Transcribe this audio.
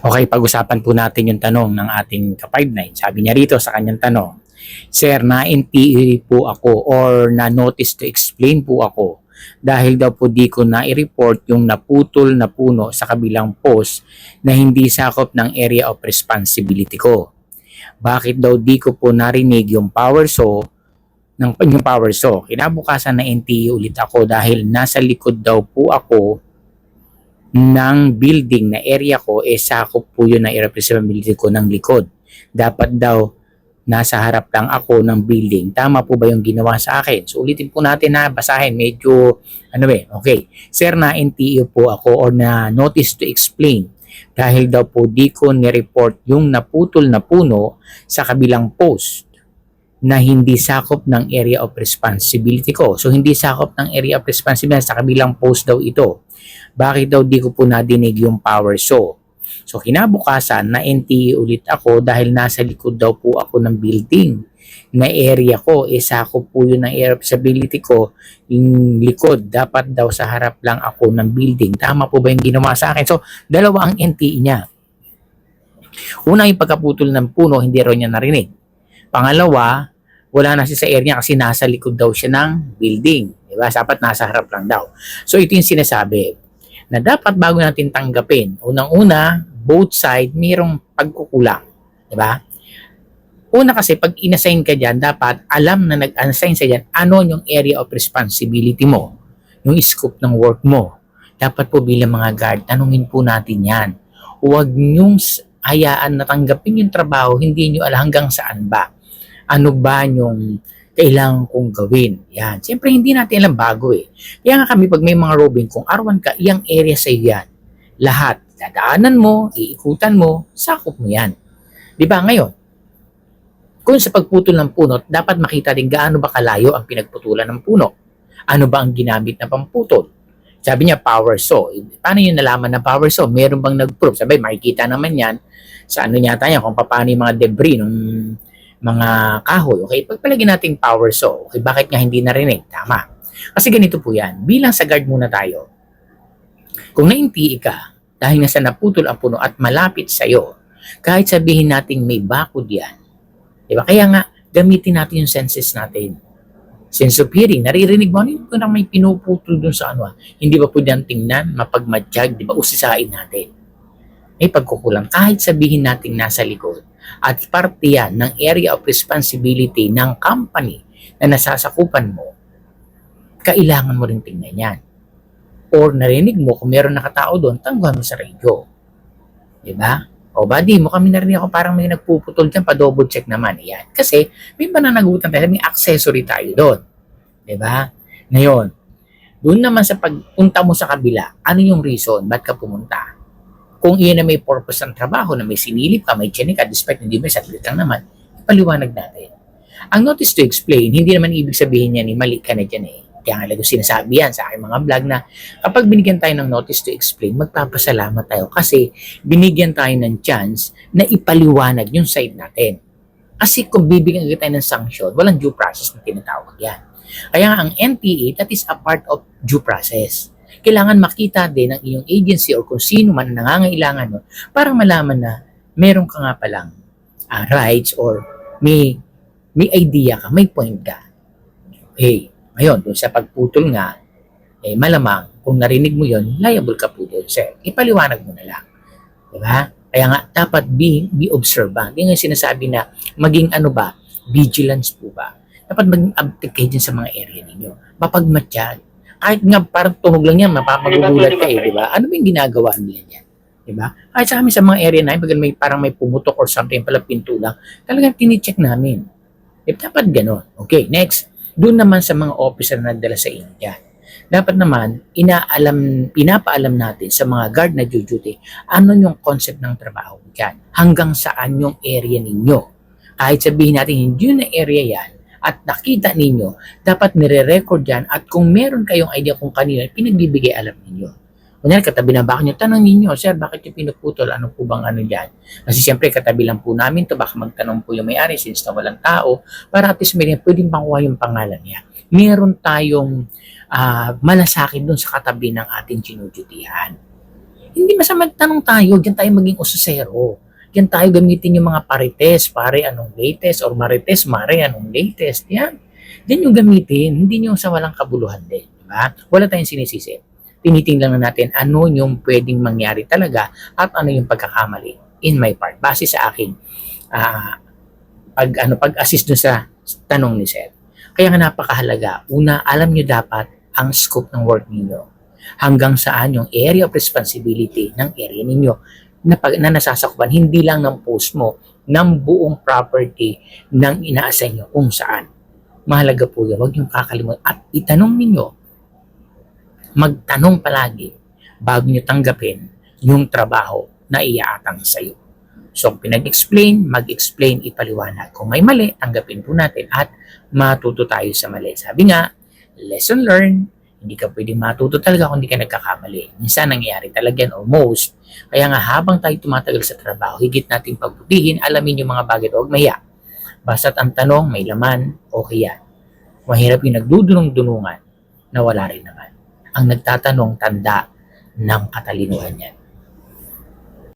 Okay, pag-usapan po natin yung tanong ng ating ka-59. Sabi niya rito sa kanyang tanong, Sir, na-NTE po ako or na-notice to explain po ako dahil daw po di ko na-report yung naputol na puno sa kabilang post na hindi sakop ng area of responsibility ko. Bakit daw di ko po narinig yung power saw yung power saw? Kinabukasan na NTE ulit ako dahil nasa likod daw po ako ng building na area ko, sakop po yun ng irreversibility ko ng likod. Dapat daw nasa harap lang ako ng building. Tama po ba yung ginawa sa akin? So ulitin po natin na basahin. Medyo, okay. Sir, na-NTE po ako or na notice to explain dahil daw po di ko ni-report yung naputol na puno sa kabilang post na hindi sakop ng area of responsibility ko. So hindi sakop ng area of responsibility sa kabilang post daw ito. Bakit daw di ko po nadinig yung power saw? So kinabukasan na NTE ulit ako dahil nasa likod daw po ako ng building na area ko, sakop po yun ng area of responsibility ko, yung likod, dapat daw sa harap lang ako ng building. Tama po ba yung ginawa sa akin? So dalawa ang NTE niya. Una, yung pagkaputol ng puno, hindi raw niya narinig. Pangalawa, wala na siya sa area kasi nasa likod daw siya ng building. Diba? Dapat nasa harap lang daw. So ito yung sinasabi na dapat bago natin tanggapin. Unang-una, both side mayroong pagkukulang. Diba? Una kasi, pag inassign ka dyan, dapat alam na nag-assign sa dyan, ano yung area of responsibility mo, yung scope ng work mo. Dapat po bilang mga guard, tanungin po natin yan. Huwag nyong hayaan na tanggapin yung trabaho, hindi nyo alam hanggang saan ba. Ano ba yung kailangan kong gawin? Yan. Siyempre, hindi natin alam bago eh. Kaya nga kami, pag may mga roving, kung arwan ka, iyang area sa yan. Lahat. Dadaanan mo, iikutan mo, sakop mo yan. Di ba? Ngayon, kung sa pagputol ng puno, dapat makita din gaano ba kalayo ang pinagputulan ng puno. Ano ba ang ginamit na pamputol? Sabi niya, power saw. Paano yung nalaman na power saw? Meron bang nag-prove? Sabi, makikita naman yan sa ano yata yan, kung paano yung mga debris ng mga kahoy. Okay, pagpalagyan natin power saw. Okay, bakit nga hindi narinig? Tama. Kasi ganito po yan. Bilang sa guard muna tayo. Kung na-NTE ka, dahil nga sa naputol ang puno at malapit sa'yo, kahit sabihin natin may bakod yan, diba? Kaya nga, gamitin natin yung senses natin. Sense of hearing, naririnig mo, ano yung may pinuputol dun sa ano? Hindi ba pwede ang tingnan, mapagmadjag, diba? Usisain natin. May pagkukulang. Kahit sabihin natin nasa likod, at parte yan ng area of responsibility ng company na nasasakupan mo, kailangan mo rin tingnan yan. Or narinig mo, kung meron nakatao doon, tangguhan mo sa radio. Diba? O di mo kami narinig ako parang may nagpuputol dyan, pa-double check naman. Yan. Kasi may pananagutan tayo, may accessory tayo doon. Diba? Ngayon, doon naman sa pagpunta mo sa kabila, ano yung reason? Ba't ka pumunta? Kung iyan na may purpose ng trabaho, na may sinilip ka, may chinik ka, despite hindi may saglit lang naman, paliwanag natin. Ang notice to explain, hindi naman ibig sabihin niya ni mali ka na dyan eh. Kaya nga lang sinasabi yan sa aking mga vlog na kapag binigyan tayo ng notice to explain, magpapasalamat tayo kasi binigyan tayo ng chance na ipaliwanag yung side natin. Kasi kung bibigyan tayo ng sanction, walang due process na tinatawag yan. Kaya nga ang NPA, that is a part of due process. Kailangan makita din ng iyong agency or kung sino man nangangailangan mo para malaman na meron ka nga palang rights or may idea ka, may point ka. Okay, ngayon, doon sa pagputol nga, malamang kung narinig mo yon, liable ka po doon. Ipaliwanag mo na lang. Diba? Kaya nga, dapat be observant. Yung sinasabi na maging vigilance po ba? Dapat maging update kayo dyan sa mga area ninyo. Mapagmatyan. Kahit nga parang tunog lang yan, mapapagugulat ka diba? Ano ba yung ginagawa nila yan? Diba? Kahit sa amin sa mga area na pag parang may pumutok or something pala pinto lang, talagang tinicheck namin. Dapat ganon. Okay, next. Doon naman sa mga officer na nagdala sa inyo yan. Dapat naman, pinapaalam natin sa mga guard na duty, ano yung concept ng trabaho dyan? Hanggang saan yung area ninyo? Kahit sabihin natin, hindi yun na area yan, at nakita ninyo, dapat nire-record yan at kung meron kayong idea kung kanino, pinagbibigay alam ninyo. Kunyari, katabi na baka nyo, tanong ninyo, sir, bakit yung pinuputol? Ano po bang ano dyan? Kasi siyempre, katabi lang po namin to baka magtanong po yung may-ari since na walang tao, para at least pwedeng panguha yung pangalan niya. Meron tayong malasakit dun sa katabi ng ating sinudutihan. Hindi masama tanong tayo, diyan tayo maging ususero. Diyan tayo gamitin yung mga parites, pare anong latest, or marites, mare anong latest. Yan. Diyan yung gamitin, hindi yung sa walang kabuluhan din. Diba? Wala tayong sinisisi. Tinitingnan na natin ano yung pwedeng mangyari talaga at ano yung pagkakamali in my part. Base sa akin, pag-assist dun sa tanong ni Sir. Kaya nga napakahalaga. Una, alam nyo dapat ang scope ng work ninyo. Hanggang saan yung area of responsibility ng area ninyo na nasasakpan, hindi lang ng post mo, ng buong property ng ina-assign nyo kung saan. Mahalaga po yun. Huwag nyo kakalimutan. At itanong ninyo, magtanong palagi bago nyo tanggapin yung trabaho na iaatang sa'yo. So, pinag-explain, mag-explain, ipaliwanag. Kung may mali, tanggapin po natin at matuto tayo sa mali. Sabi nga, lesson learned, hindi ka pwedeng matuto talaga kung hindi ka nagkakamali. Minsan nangyayari talaga yan, or most. Kaya nga habang tayo tumatagal sa trabaho, higit nating pagbutihin, alamin yung mga bagay na huwag mahiya. Basta't ang tanong, may laman, okay yan. Mahirap yung nagdudunong-dunungan na wala rin naman. Ang nagtatanong, tanda ng katalinuhan yan.